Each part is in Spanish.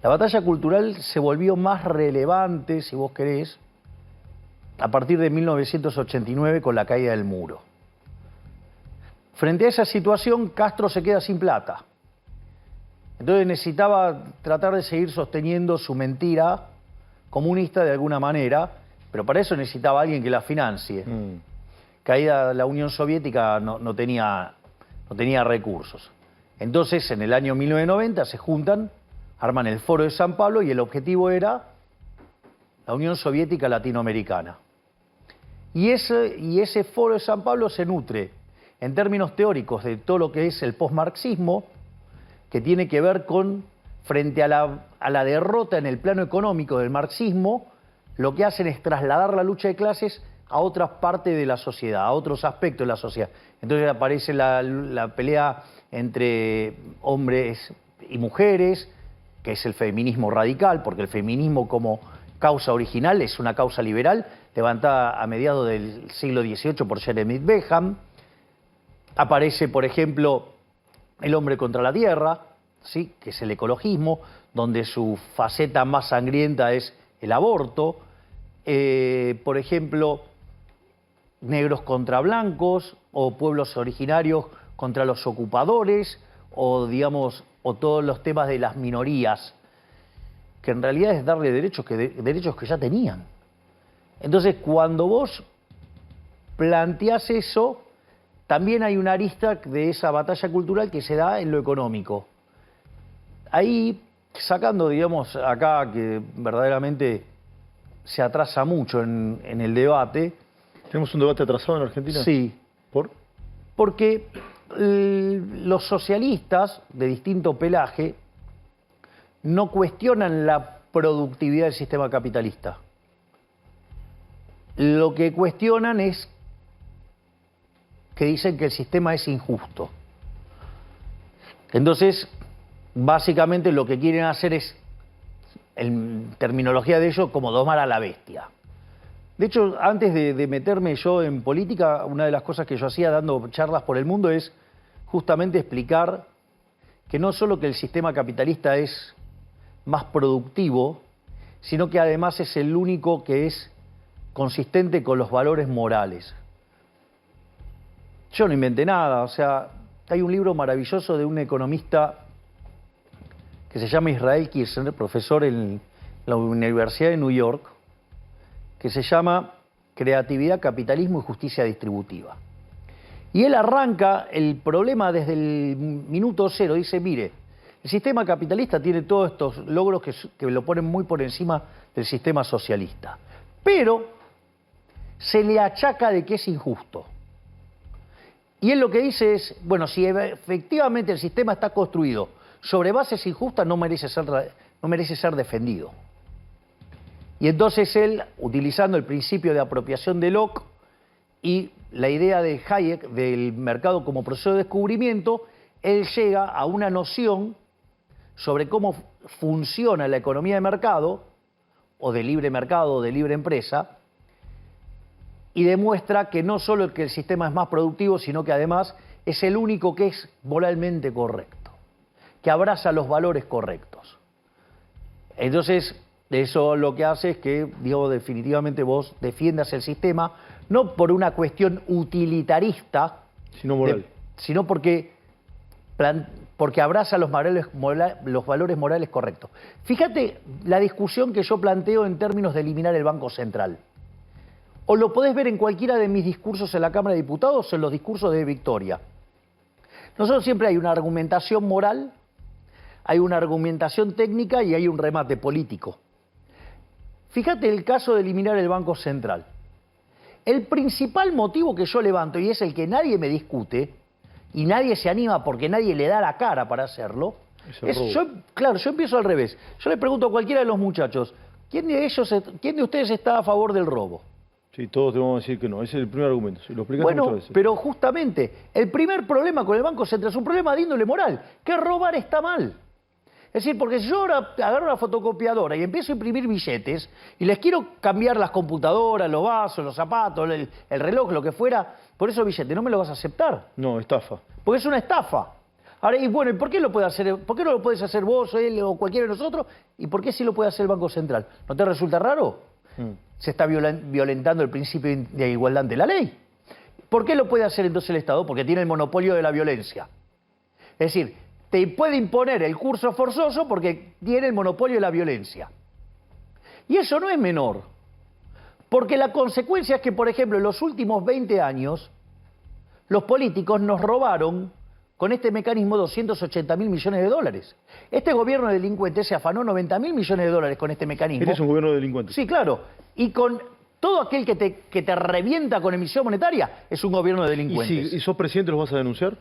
La batalla cultural se volvió más relevante, si vos querés, a partir de 1989 con la caída del muro. Frente a esa situación, Castro se queda sin plata. Entonces necesitaba tratar de seguir sosteniendo su mentira comunista de alguna manera, pero para eso necesitaba alguien que la financie. Caída la Unión Soviética no tenía recursos. Entonces, en el año 1990 se juntan, arman el Foro de San Pablo y el objetivo era la Unión Soviética Latinoamericana. Y ese Foro de San Pablo se nutre, en términos teóricos, de todo lo que es el posmarxismo, que tiene que ver con, frente a la derrota en el plano económico del marxismo, lo que hacen es trasladar la lucha de clases a otras partes de la sociedad, a otros aspectos de la sociedad. Entonces aparece la pelea entre hombres y mujeres, que es el feminismo radical, porque el feminismo como causa original es una causa liberal, levantada a mediados del siglo XVIII por Jeremy Bentham. Aparece, por ejemplo, el hombre contra la tierra, ¿sí?, que es el ecologismo, donde su faceta más sangrienta es el aborto. Por ejemplo, negros contra blancos, o pueblos originarios contra los ocupadores, o digamos, o todos los temas de las minorías, que en realidad es darle derechos que ya tenían. Entonces, cuando vos planteás eso, también hay una arista de esa batalla cultural que se da en lo económico. Ahí, sacando, digamos, acá que verdaderamente se atrasa mucho en el debate. ¿Tenemos un debate atrasado en Argentina? Sí. ¿Por? Porque los socialistas de distinto pelaje no cuestionan la productividad del sistema capitalista. Lo que cuestionan es que dicen que el sistema es injusto. Entonces, básicamente lo que quieren hacer es, en terminología de ellos, como domar a la bestia. De hecho, antes de meterme yo en política, una de las cosas que yo hacía dando charlas por el mundo es justamente explicar que no solo que el sistema capitalista es más productivo, sino que además es el único que es consistente con los valores morales. Yo no inventé nada, o sea, hay un libro maravilloso de un economista que se llama Israel Kirzner, profesor en la Universidad de New York, que se llama Creatividad, Capitalismo y Justicia Distributiva. Y él arranca el problema desde el minuto cero, dice, mire, el sistema capitalista tiene todos estos logros que lo ponen muy por encima del sistema socialista, pero se le achaca de que es injusto. Y él lo que dice es, bueno, si efectivamente el sistema está construido sobre bases injustas, no merece ser defendido. Y entonces él, utilizando el principio de apropiación de Locke y la idea de Hayek del mercado como proceso de descubrimiento, él llega a una noción sobre cómo funciona la economía de mercado, o de libre mercado, o de libre empresa, y demuestra que no solo que el sistema es más productivo, sino que además es el único que es moralmente correcto, que abraza los valores correctos. Entonces, eso lo que hace es que, digo, definitivamente vos defiendas el sistema, no por una cuestión utilitarista, sino moral. Sino porque abraza los valores morales correctos. Fíjate la discusión que yo planteo en términos de eliminar el Banco Central. O lo podés ver en cualquiera de mis discursos en la Cámara de Diputados o en los discursos de Victoria. Nosotros siempre hay una argumentación moral, hay una argumentación técnica y hay un remate político. Fíjate el caso de eliminar el Banco Central. El principal motivo que yo levanto, y es el que nadie me discute, y nadie se anima porque nadie le da la cara para hacerlo, yo empiezo al revés. Yo le pregunto a cualquiera de los muchachos, ¿quién de ustedes está a favor del robo? Sí, todos te vamos a decir que no. Ese es el primer argumento. Lo explicaste bueno, muchas veces. Pero justamente, el primer problema con el Banco Central es un problema de índole moral, que robar está mal. Es decir, porque si yo ahora agarro una fotocopiadora y empiezo a imprimir billetes y les quiero cambiar las computadoras, los vasos, los zapatos, el reloj, lo que fuera, por esos billetes no me lo vas a aceptar. No, estafa. Porque es una estafa. Ahora, y bueno, ¿y por qué lo puede hacer? ¿Por qué no lo puedes hacer vos, él o cualquiera de nosotros? ¿Y por qué sí lo puede hacer el Banco Central? ¿No te resulta raro? Se está violentando el principio de igualdad ante la ley. ¿Por qué lo puede hacer entonces el Estado? Porque tiene el monopolio de la violencia. Es decir, te puede imponer el curso forzoso porque tiene el monopolio de la violencia. Y eso no es menor. Porque la consecuencia es que, por ejemplo, en los últimos 20 años, los políticos nos robaron con este mecanismo 280.000 millones de dólares. Este gobierno de delincuentes se afanó 90.000 millones de dólares con este mecanismo. Este es un gobierno de delincuentes. Sí, claro. Y con todo aquel que te revienta con emisión monetaria es un gobierno de delincuentes. ¿Y sos presidente, los vas a denunciar?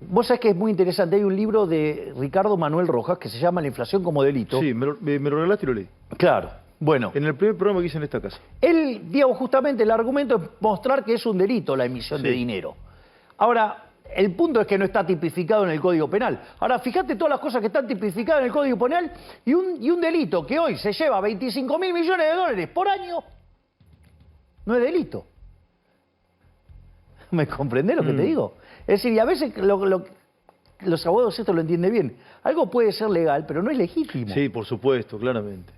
Vos sabés que es muy interesante. Hay un libro de Ricardo Manuel Rojas que se llama La inflación como delito. Sí, me lo regalaste y lo leí. Claro. Bueno. En el primer programa que hice en esta casa. Él, digamos, justamente el argumento es mostrar que es un delito la emisión de dinero. Ahora, el punto es que no está tipificado en el Código Penal. Ahora, fíjate todas las cosas que están tipificadas en el Código Penal y un delito que hoy se lleva 25.000 millones de dólares por año, no es delito. ¿Me comprendés lo que te digo? Es decir, y a veces los abogados esto lo entienden bien. Algo puede ser legal, pero no es legítimo. Sí, por supuesto, claramente.